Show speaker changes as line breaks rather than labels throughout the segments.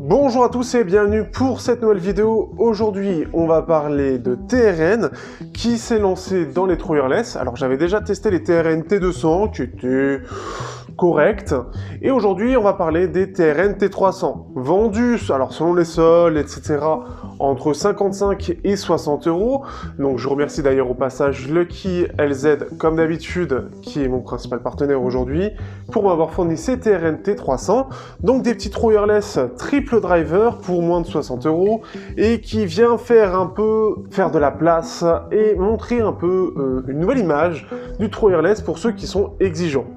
Bonjour à tous et bienvenue pour cette nouvelle vidéo. Aujourd'hui, on va parler de TRN qui s'est lancé dans les trous wireless. Alors, j'avais déjà testé les TRN T200 qui étaient corrects. Et aujourd'hui, on va parler des TRN T300 vendus, alors selon les soldes, etc., entre 55 et 60 euros. Donc, je remercie d'ailleurs au passage Lucky LZ, comme d'habitude, qui est mon principal partenaire aujourd'hui, pour m'avoir fourni ces TRN T300. Donc, des petits trous wireless triple driver pour moins de 60 euros et qui vient faire de la place et montrer un peu une nouvelle image du trou wireless pour ceux qui sont exigeants.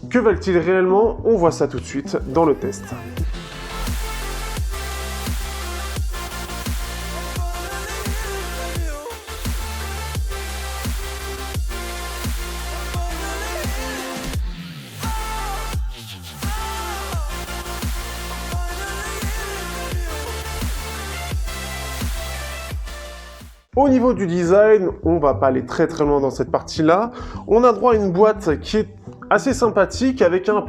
Que valent-ils réellement? On voit ça tout de suite dans le test. Au niveau du design, on va pas aller très loin dans cette partie-là. On a droit à une boîte qui est assez sympathique avec un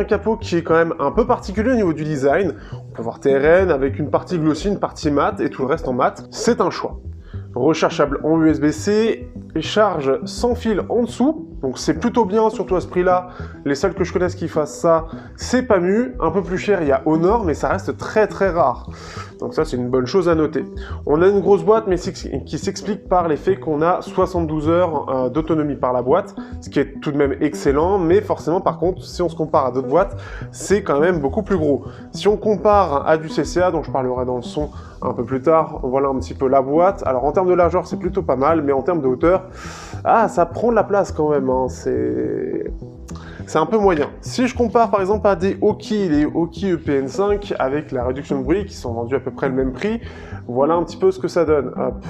capot qui est quand même un peu particulier au niveau du design. On peut voir TRN avec une partie glossy, une partie mat et tout le reste en mat. C'est un choix. Rechargeable en USB-C, charge sans fil en dessous, donc c'est plutôt bien, surtout à ce prix-là. Les seuls que je connaisse qui fassent ça, c'est PAMU. Un peu plus cher, il y a Honor, mais ça reste très rare. Donc ça, c'est une bonne chose à noter. On a une grosse boîte, mais qui s'explique par l'effet qu'on a 72 heures d'autonomie par la boîte, ce qui est tout de même excellent, mais forcément, par contre, si on se compare à d'autres boîtes, c'est quand même beaucoup plus gros. Si on compare à du CCA, dont je parlerai dans le son un peu plus tard, voilà un petit peu la boîte. Alors en termes de largeur, c'est plutôt pas mal, mais en termes de hauteur, ça prend de la place quand même, hein. C'est un peu moyen. Si je compare par exemple à des Oki, les Oki EPN5 avec la réduction de bruit qui sont vendus à peu près le même prix, voilà un petit peu ce que ça donne. Hop.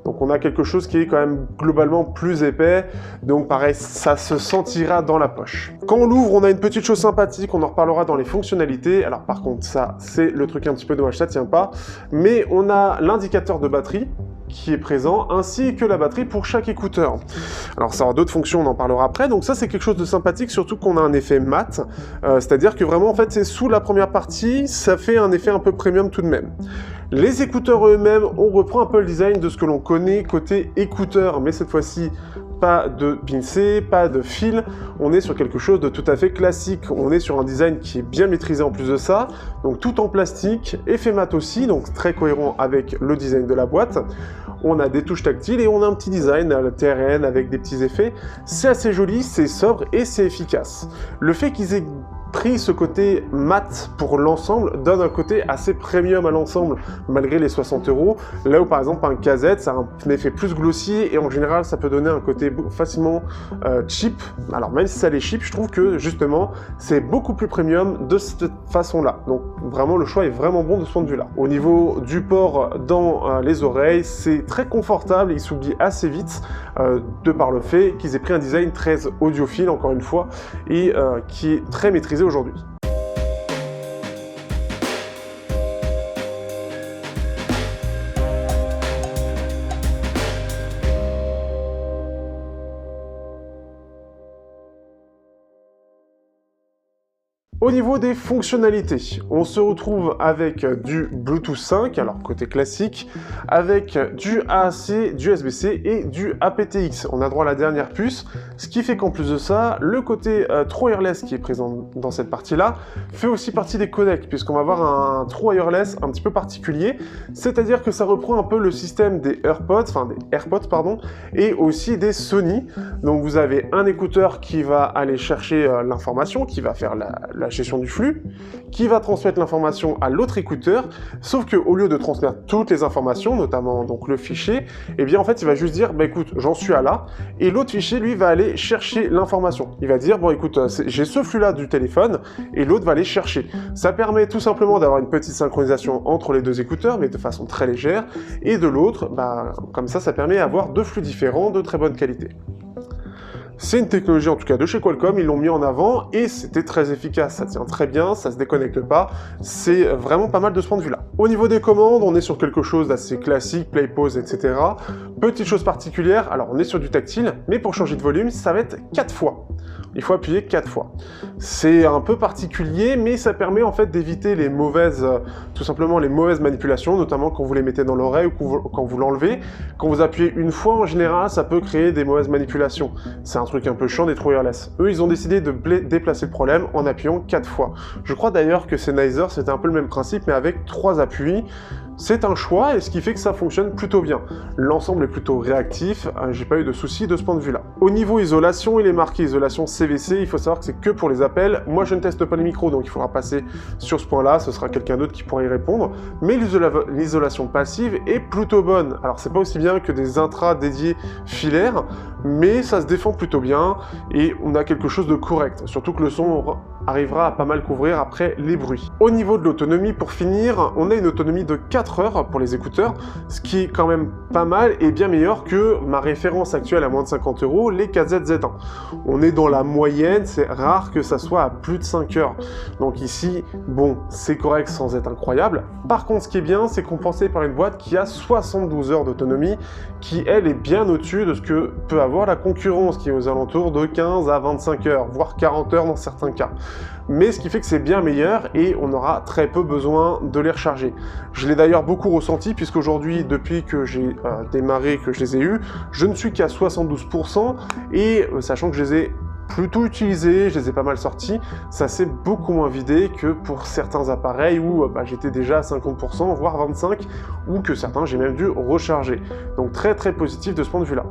Donc on a quelque chose qui est quand même globalement plus épais, donc pareil, ça se sentira dans la poche. Quand on l'ouvre, on a une petite chose sympathique, on en reparlera dans les fonctionnalités. Alors par contre, ça, c'est le truc un petit peu dommage, ça tient pas. Mais on a l'indicateur de batterie qui est présent, ainsi que la batterie pour chaque écouteur. Alors ça aura d'autres fonctions, on en parlera après, donc ça c'est quelque chose de sympathique, surtout qu'on a un effet mat, c'est-à-dire que vraiment en fait c'est sous la première partie, ça fait un effet un peu premium tout de même. Les écouteurs eux-mêmes, on reprend un peu le design de ce que l'on connaît côté écouteurs, mais cette fois-ci pas de pincé, pas de fil, on est sur quelque chose de tout à fait classique, on est sur un design qui est bien maîtrisé en plus de ça, donc tout en plastique, effet mat aussi, donc très cohérent avec le design de la boîte. On a des touches tactiles et on a un petit design à la TRN avec des petits effets, c'est assez joli, c'est sobre et c'est efficace. Le fait qu'ils aient pris ce côté mat pour l'ensemble donne un côté assez premium à l'ensemble malgré les 60 euros, là où par exemple un KZ ça a un effet plus glossy et en général ça peut donner un côté facilement cheap. Alors même si ça l'est cheap, je trouve que justement c'est beaucoup plus premium de cette façon là, donc vraiment le choix est vraiment bon de ce point de vue là. Au niveau du port dans les oreilles, c'est très confortable, il s'oublie assez vite de par le fait qu'ils aient pris un design très audiophile encore une fois et qui est très maîtrisé aujourd'hui. Au niveau des fonctionnalités, on se retrouve avec du Bluetooth 5, alors côté classique, avec du AAC, du USB-C et du aptX. On a droit à la dernière puce, ce qui fait qu'en plus de ça, le côté True Wireless qui est présent dans cette partie-là fait aussi partie des codecs, puisqu'on va avoir un True Wireless un petit peu particulier, c'est-à-dire que ça reprend un peu le système des AirPods, pardon, et aussi des Sony. Donc vous avez un écouteur qui va aller chercher l'information, qui va faire la gestion du flux, qui va transmettre l'information à l'autre écouteur, sauf que au lieu de transmettre toutes les informations, notamment donc le fichier, eh bien en fait il va juste dire bah écoute j'en suis à là, et l'autre fichier lui va aller chercher l'information. Il va dire bon écoute j'ai ce flux là du téléphone, et l'autre va aller chercher. Ça permet tout simplement d'avoir une petite synchronisation entre les deux écouteurs, mais de façon très légère, et de l'autre, bah, comme ça permet d'avoir deux flux différents de très bonne qualité. C'est une technologie en tout cas de chez Qualcomm, ils l'ont mis en avant et c'était très efficace, ça tient très bien, ça se déconnecte pas, c'est vraiment pas mal de ce point de vue-là. Au niveau des commandes, on est sur quelque chose d'assez classique, play, pause, etc. Petite chose particulière, alors on est sur du tactile, mais pour changer de volume, ça va être 4 fois. Il faut appuyer 4 fois. C'est un peu particulier, mais ça permet en fait d'éviter les mauvaises, tout simplement les mauvaises manipulations, notamment quand vous les mettez dans l'oreille ou quand vous l'enlevez. Quand vous appuyez une fois, en général, ça peut créer des mauvaises manipulations. C'est un truc un peu chiant des True Wireless. Eux, ils ont décidé de déplacer le problème en appuyant 4 fois. Je crois d'ailleurs que Sennheiser, c'était un peu le même principe, mais avec 3 appuis. C'est un choix, et ce qui fait que ça fonctionne plutôt bien. L'ensemble est plutôt réactif, j'ai pas eu de soucis de ce point de vue-là. Au niveau isolation, il est marqué isolation CVC, il faut savoir que c'est que pour les appels. Moi, je ne teste pas les micros, donc il faudra passer sur ce point-là, ce sera quelqu'un d'autre qui pourra y répondre. Mais l'isolation passive est plutôt bonne. Alors, c'est pas aussi bien que des intras dédiés filaires, mais ça se défend plutôt bien, et on a quelque chose de correct. Surtout que le son arrivera à pas mal couvrir après les bruits. Au niveau de l'autonomie, pour finir, on a une autonomie de 4 heures pour les écouteurs, ce qui est quand même pas mal et bien meilleur que ma référence actuelle à moins de 50 €, les KZZ1. On est dans la moyenne, c'est rare que ça soit à plus de 5 heures. Donc ici, bon, c'est correct sans être incroyable. Par contre, ce qui est bien, c'est compensé par une boîte qui a 72 heures d'autonomie, qui elle est bien au-dessus de ce que peut avoir la concurrence, qui est aux alentours de 15 à 25 heures, voire 40 heures dans certains cas. Mais ce qui fait que c'est bien meilleur et on aura très peu besoin de les recharger. Je l'ai d'ailleurs beaucoup ressenti puisqu'aujourd'hui, depuis que j'ai démarré, que je les ai eus, je ne suis qu'à 72% et sachant que je les ai plutôt utilisés, je les ai pas mal sortis, ça s'est beaucoup moins vidé que pour certains appareils où j'étais déjà à 50%, voire 25%, ou que certains j'ai même dû recharger. Donc très très positif de ce point de vue-là.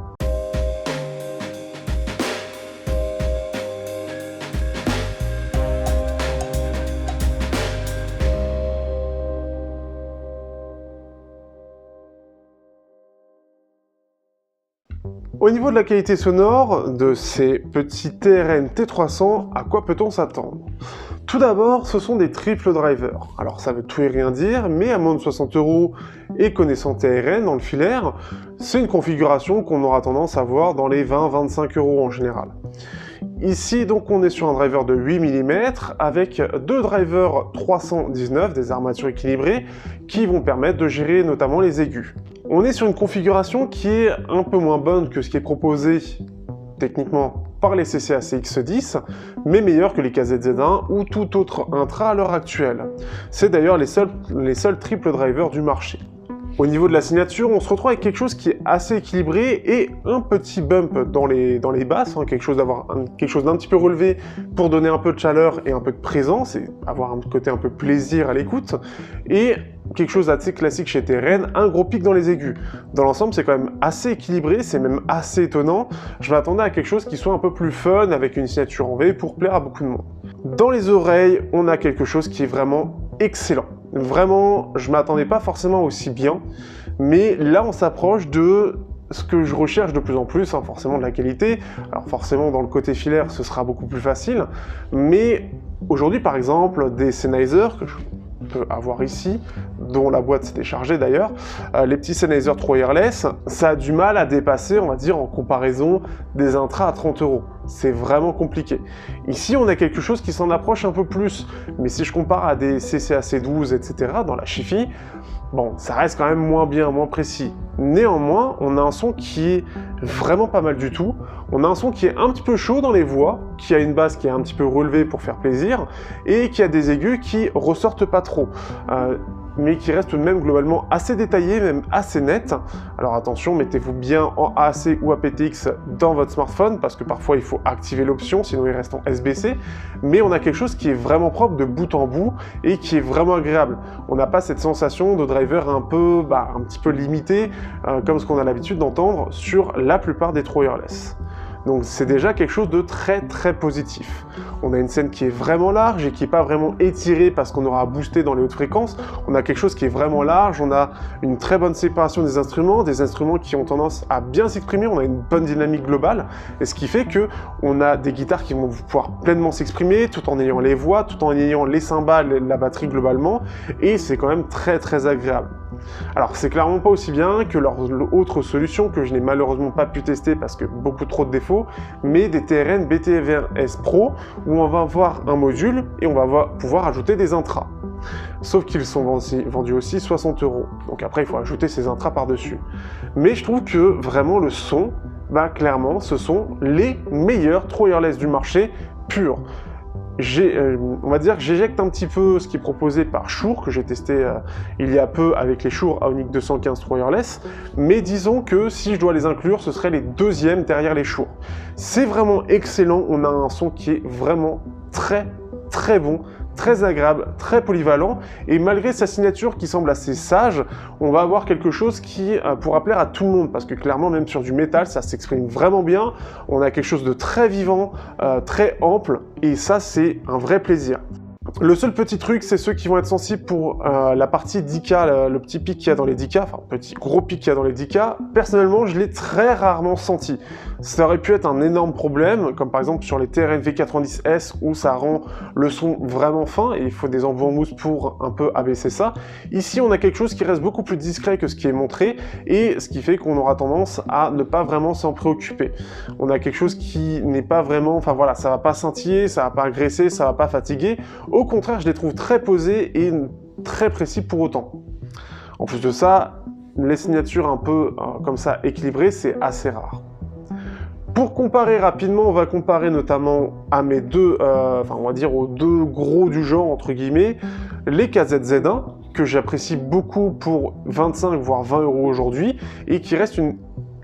Au niveau de la qualité sonore de ces petits TRN T300, à quoi peut-on s'attendre? Tout d'abord, ce sont des triple drivers. Alors ça veut tout et rien dire, mais à moins de 60 € et connaissant TRN dans le filaire, c'est une configuration qu'on aura tendance à voir dans les 20-25 € en général. Ici, donc, on est sur un driver de 8 mm avec deux drivers 319, des armatures équilibrées, qui vont permettre de gérer notamment les aigus. On est sur une configuration qui est un peu moins bonne que ce qui est proposé techniquement par les CCAC-X10, mais meilleure que les KZZ1 ou tout autre intra à l'heure actuelle. C'est d'ailleurs les seuls triple drivers du marché. Au niveau de la signature, on se retrouve avec quelque chose qui est assez équilibré et un petit bump dans les basses, hein, quelque chose d'un petit peu relevé pour donner un peu de chaleur et un peu de présence et avoir un côté un peu plaisir à l'écoute. Et quelque chose d'assez classique chez TRN, un gros pic dans les aigus. Dans l'ensemble, c'est quand même assez équilibré, c'est même assez étonnant. Je m'attendais à quelque chose qui soit un peu plus fun avec une signature en V pour plaire à beaucoup de monde. Dans les oreilles, on a quelque chose qui est vraiment excellent. Vraiment, je m'attendais pas forcément aussi bien, mais là on s'approche de ce que je recherche de plus en plus, hein, forcément de la qualité. Alors forcément dans le côté filaire ce sera beaucoup plus facile, mais aujourd'hui par exemple des Sennheiser que je peux avoir ici, dont la boîte s'est déchargée d'ailleurs, les petits Sennheiser True Wireless, ça a du mal à dépasser, on va dire, en comparaison des intras à 30 €. C'est vraiment compliqué. Ici, on a quelque chose qui s'en approche un peu plus, mais si je compare à des CCAC12, etc., dans la Chi-Fi, bon, ça reste quand même moins bien, moins précis. Néanmoins, on a un son qui est vraiment pas mal du tout. On a un son qui est un petit peu chaud dans les voix, qui a une basse qui est un petit peu relevée pour faire plaisir, et qui a des aigus qui ressortent pas trop. Mais qui reste tout de même globalement assez détaillé, même assez net. Alors attention, mettez-vous bien en AAC ou aptX dans votre smartphone, parce que parfois il faut activer l'option, sinon il reste en SBC. Mais on a quelque chose qui est vraiment propre de bout en bout, et qui est vraiment agréable. On n'a pas cette sensation de driver un petit peu limité, comme ce qu'on a l'habitude d'entendre sur la plupart des True Wireless. Donc c'est déjà quelque chose de très très positif. On a une scène qui est vraiment large et qui n'est pas vraiment étirée parce qu'on aura boosté dans les hautes fréquences. On a quelque chose qui est vraiment large, on a une très bonne séparation des instruments qui ont tendance à bien s'exprimer, on a une bonne dynamique globale, et ce qui fait que on a des guitares qui vont pouvoir pleinement s'exprimer tout en ayant les voix, tout en ayant les cymbales et la batterie globalement, et c'est quand même très très agréable. Alors c'est clairement pas aussi bien que leur autre solution que je n'ai malheureusement pas pu tester parce que beaucoup trop de défauts, mais des TRN BTV1S Pro où on va avoir un module et on va pouvoir ajouter des intras. Sauf qu'ils sont vendus aussi 60 €. Donc après il faut ajouter ces intras par-dessus. Mais je trouve que vraiment le son, bah clairement, ce sont les meilleurs trous wireless du marché pur. On va dire que j'éjecte un petit peu ce qui est proposé par Shure, que j'ai testé il y a peu avec les Shure Aonic 215 True Wireless, mais disons que si je dois les inclure, ce serait les deuxièmes derrière les Shure. C'est vraiment excellent, on a un son qui est vraiment très bon, très agréable, très polyvalent, et malgré sa signature qui semble assez sage, on va avoir quelque chose qui pourra plaire à tout le monde, parce que clairement, même sur du métal, ça s'exprime vraiment bien, on a quelque chose de très vivant, très ample, et ça, c'est un vrai plaisir. Le seul petit truc, c'est ceux qui vont être sensibles pour la partie 10K, le petit pic qu'il y a dans les 10K, enfin petit gros pic qu'il y a dans les 10K. Personnellement, je l'ai très rarement senti. Ça aurait pu être un énorme problème, comme par exemple sur les TRN V90S où ça rend le son vraiment fin et il faut des embouts en mousse pour un peu abaisser ça. Ici, on a quelque chose qui reste beaucoup plus discret que ce qui est montré et ce qui fait qu'on aura tendance à ne pas vraiment s'en préoccuper. On a quelque chose qui n'est pas vraiment, enfin voilà, ça va pas scintiller, ça va pas agresser, ça va pas fatiguer. Au contraire, je les trouve très posés et très précis pour autant. En plus de ça, les signatures un peu comme ça équilibrées, c'est assez rare. Pour comparer rapidement, on va comparer notamment à mes deux, on va dire aux deux gros du genre, entre guillemets, les KZZ1, que j'apprécie beaucoup pour 25 voire 20 € aujourd'hui, et qui reste une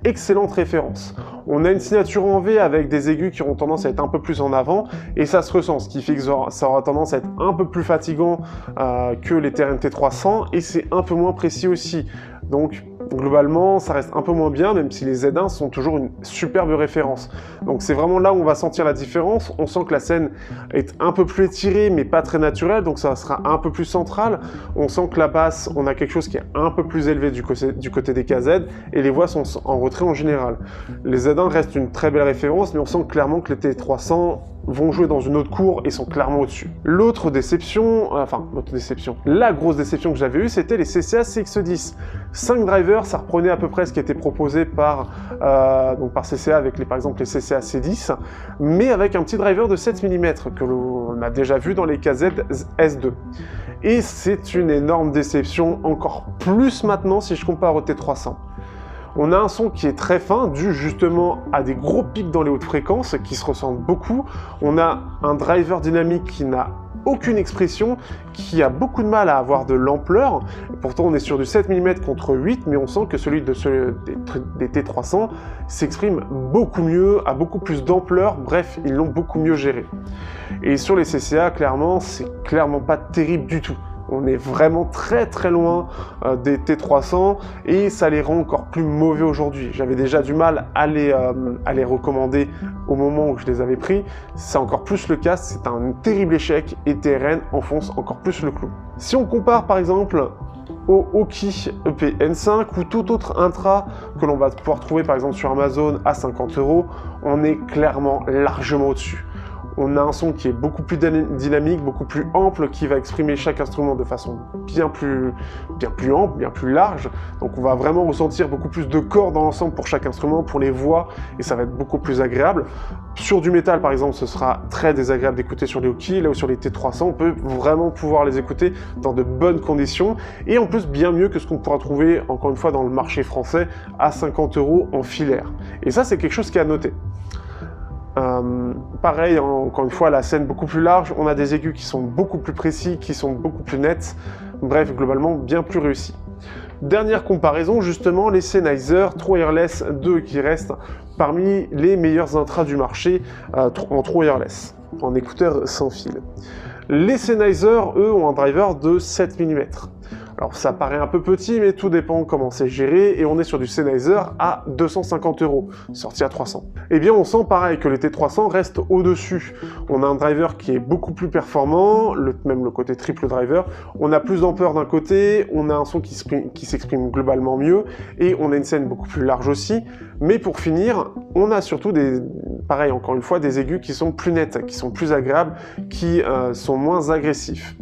excellente référence. On a une signature en V avec des aigus qui auront tendance à être un peu plus en avant et ça se ressent, ce qui fait que ça aura tendance à être un peu plus fatigant que les TRNT 300 et c'est un peu moins précis aussi. Donc globalement, ça reste un peu moins bien, même si les Z1 sont toujours une superbe référence. Donc c'est vraiment là où on va sentir la différence. On sent que la scène est un peu plus étirée, mais pas très naturelle, donc ça sera un peu plus central. On sent que la basse, on a quelque chose qui est un peu plus élevé du côté des KZ, et les voix sont en retrait en général. Les Z1 restent une très belle référence, mais on sent clairement que les T300 vont jouer dans une autre cour et sont clairement au-dessus. L'autre déception, la grosse déception que j'avais eue, c'était les CCA CX10. 5 drivers, ça reprenait à peu près ce qui était proposé par CCA avec par exemple les CCA C10, mais avec un petit driver de 7 mm que l'on a déjà vu dans les KZ S2. Et c'est une énorme déception, encore plus maintenant si je compare au T300. On a un son qui est très fin, dû justement à des gros pics dans les hautes fréquences qui se ressentent beaucoup. On a un driver dynamique qui n'a aucune expression, qui a beaucoup de mal à avoir de l'ampleur. Pourtant, on est sur du 7 mm contre 8, mais on sent que celui des T300 s'exprime beaucoup mieux, a beaucoup plus d'ampleur. Bref, ils l'ont beaucoup mieux géré. Et sur les CCA, clairement, c'est clairement pas terrible du tout. On est vraiment très loin des T300 et ça les rend encore plus mauvais aujourd'hui. J'avais déjà du mal à les recommander au moment où je les avais pris. C'est encore plus le cas, c'est un terrible échec et TRN enfonce encore plus le clou. Si on compare par exemple au Oki EP-N5 ou tout autre intra que l'on va pouvoir trouver par exemple sur Amazon à 50 €, on est clairement largement au-dessus. On a un son qui est beaucoup plus dynamique, beaucoup plus ample, qui va exprimer chaque instrument de façon bien plus ample, bien plus large. Donc on va vraiment ressentir beaucoup plus de corps dans l'ensemble pour chaque instrument, pour les voix, et ça va être beaucoup plus agréable. Sur du métal, par exemple, ce sera très désagréable d'écouter sur les Oki, là où sur les T300, on peut vraiment pouvoir les écouter dans de bonnes conditions, et en plus bien mieux que ce qu'on pourra trouver, encore une fois, dans le marché français, à 50 € en filaire. Et ça, c'est quelque chose qui est à noter. Pareil, encore une fois, la scène beaucoup plus large, on a des aigus qui sont beaucoup plus précis, qui sont beaucoup plus nets, bref, globalement, bien plus réussi. Dernière comparaison, justement, les Sennheiser True Wireless 2 qui restent parmi les meilleurs intras du marché en True Wireless, en écouteurs sans fil. Les Sennheiser, eux, ont un driver de 7 mm. Alors ça paraît un peu petit, mais tout dépend comment c'est géré, et on est sur du Sennheiser à 250 €, sorti à 300. Eh bien on sent pareil que les T300 restent au-dessus. On a un driver qui est beaucoup plus performant, même le côté triple driver, on a plus d'ampleur d'un côté, on a un son qui s'exprime globalement mieux, et on a une scène beaucoup plus large aussi, mais pour finir, on a surtout pareil encore une fois, des aigus qui sont plus nets, qui sont plus agréables, qui sont moins agressifs.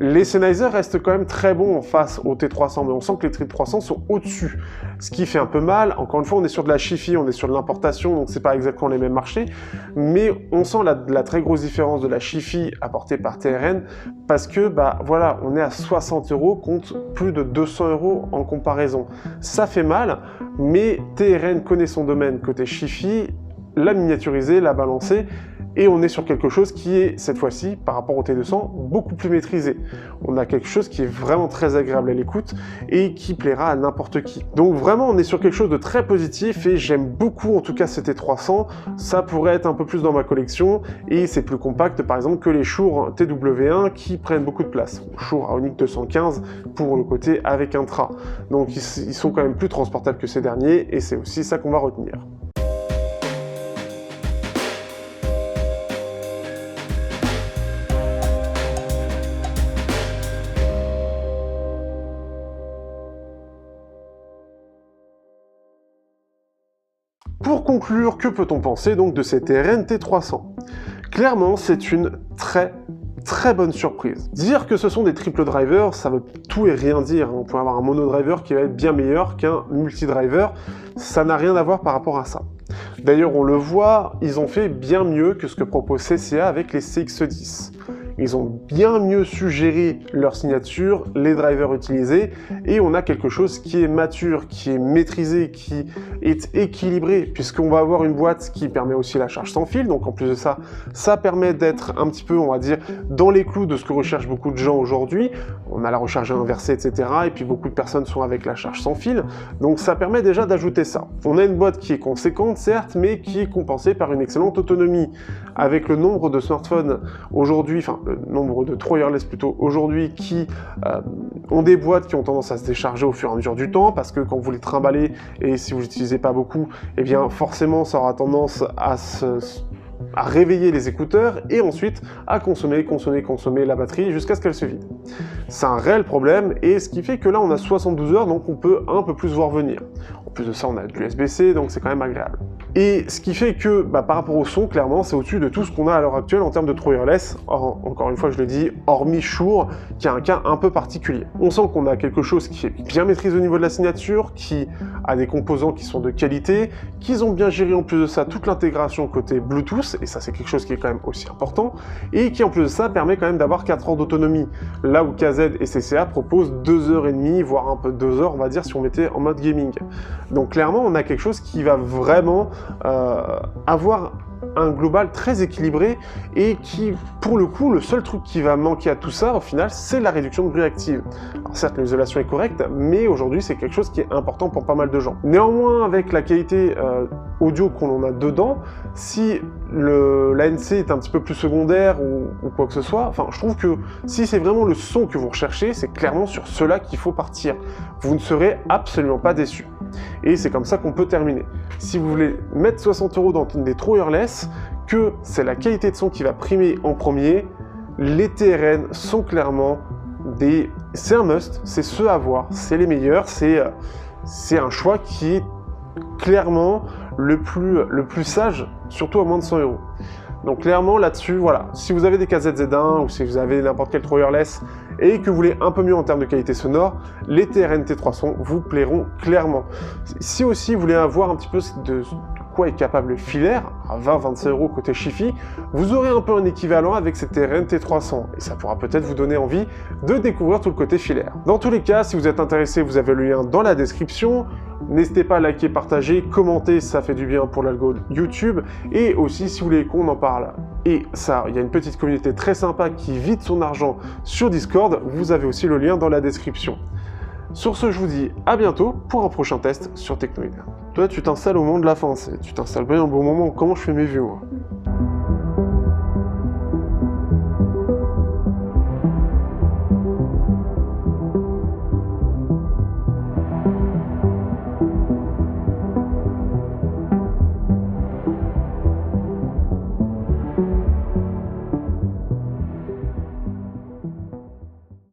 Les Sennheiser restent quand même très bons en face au T300, mais on sent que les Trip 300 sont au-dessus, ce qui fait un peu mal. Encore une fois, on est sur de la Chi-Fi, on est sur de l'importation, donc c'est pas exactement les mêmes marchés, mais on sent la très grosse différence de la Chi-Fi apportée par TRN, parce que, bah voilà, on est à 60 € contre plus de 200 € en comparaison. Ça fait mal, mais TRN connaît son domaine côté Chi-Fi, l'a miniaturisé, l'a balancé, et on est sur quelque chose qui est, cette fois-ci, par rapport au T200, beaucoup plus maîtrisé. On a quelque chose qui est vraiment très agréable à l'écoute et qui plaira à n'importe qui. Donc vraiment, on est sur quelque chose de très positif et j'aime beaucoup, en tout cas, ce T300. Ça pourrait être un peu plus dans ma collection et c'est plus compact, par exemple, que les Shure TW1 qui prennent beaucoup de place. Shure Aonic 215 pour le côté avec intra. Donc ils sont quand même plus transportables que ces derniers et c'est aussi ça qu'on va retenir. Pour conclure, que peut-on penser donc de ces TRN T300? Clairement, c'est une très bonne surprise. Dire que ce sont des triple drivers, ça veut tout et rien dire. On peut avoir un mono driver qui va être bien meilleur qu'un multi-driver, ça n'a rien à voir par rapport à ça. D'ailleurs, on le voit, ils ont fait bien mieux que ce que propose CCA avec les CX10. Ils ont bien mieux su gérer leur signature, les drivers utilisés, et on a quelque chose qui est mature, qui est maîtrisé, qui est équilibré, puisqu'on va avoir une boîte qui permet aussi la charge sans fil, donc en plus de ça, ça permet d'être un petit peu, on va dire, dans les clous de ce que recherchent beaucoup de gens aujourd'hui. On a la recharge inversée, etc., et puis beaucoup de personnes sont avec la charge sans fil, donc ça permet déjà d'ajouter ça. On a une boîte qui est conséquente, certes, mais qui est compensée par une excellente autonomie. Avec le nombre de smartphones aujourd'hui, enfin, le nombre de True Wireless plutôt aujourd'hui qui ont des boîtes qui ont tendance à se décharger au fur et à mesure du temps, parce que quand vous les trimballez et si vous n'utilisez pas beaucoup, eh bien forcément ça aura tendance à réveiller les écouteurs et ensuite à consommer la batterie jusqu'à ce qu'elle se vide. C'est un réel problème et ce qui fait que là on a 72 heures, donc on peut un peu plus voir venir. En plus de ça, on a de l'USB-C, donc c'est quand même agréable. Et ce qui fait que, par rapport au son, clairement, c'est au-dessus de tout ce qu'on a à l'heure actuelle en termes de True Wireless. Encore une fois, je le dis, hormis Shure, qui a un cas un peu particulier. On sent qu'on a quelque chose qui est bien maîtrisé au niveau de la signature, qui a des composants qui sont de qualité, qu'ils ont bien géré en plus de ça toute l'intégration côté Bluetooth, et ça c'est quelque chose qui est quand même aussi important, et qui en plus de ça permet quand même d'avoir 4 heures d'autonomie, là où KZ et CCA proposent 2h30, voire un peu 2 heures, on va dire, si on mettait en mode gaming. Donc clairement, on a quelque chose qui va vraiment avoir un global très équilibré et qui, pour le coup, le seul truc qui va manquer à tout ça, au final, c'est la réduction de bruit active. Alors certes, l'isolation est correcte, mais aujourd'hui, c'est quelque chose qui est important pour pas mal de gens. Néanmoins, avec la qualité audio qu'on a dedans, si l'ANC est un petit peu plus secondaire ou quoi que ce soit, enfin, je trouve que si c'est vraiment le son que vous recherchez, c'est clairement sur cela qu'il faut partir. Vous ne serez absolument pas déçus. Et c'est comme ça qu'on peut terminer. Si vous voulez mettre 60 € dans des True Wireless, que c'est la qualité de son qui va primer en premier, les TRN sont clairement c'est un must, c'est ceux à voir, c'est les meilleurs, c'est un choix qui est clairement le plus sage, surtout à moins de 100 €. Donc clairement là-dessus, voilà, si vous avez des KZZ1 ou si vous avez n'importe quel True Wireless et que vous voulez un peu mieux en termes de qualité sonore, les TRN T300 vous plairont clairement. Si aussi vous voulez avoir un petit peu de quoi est capable le filaire, à 20-25 € côté Chi-Fi, vous aurez un peu un équivalent avec ces TRN T300 et ça pourra peut-être vous donner envie de découvrir tout le côté filaire. Dans tous les cas, si vous êtes intéressé, vous avez le lien dans la description. N'hésitez pas à liker, partager, commenter, ça fait du bien pour l'algo YouTube. Et aussi, si vous voulez qu'on en parle, et ça, il y a une petite communauté très sympa qui vide son argent sur Discord, vous avez aussi le lien dans la description. Sur ce, je vous dis à bientôt pour un prochain test sur Technoid. Toi, tu t'installes au moment de la fin, tu t'installes bien au bon moment. Comment je fais mes vues, moi?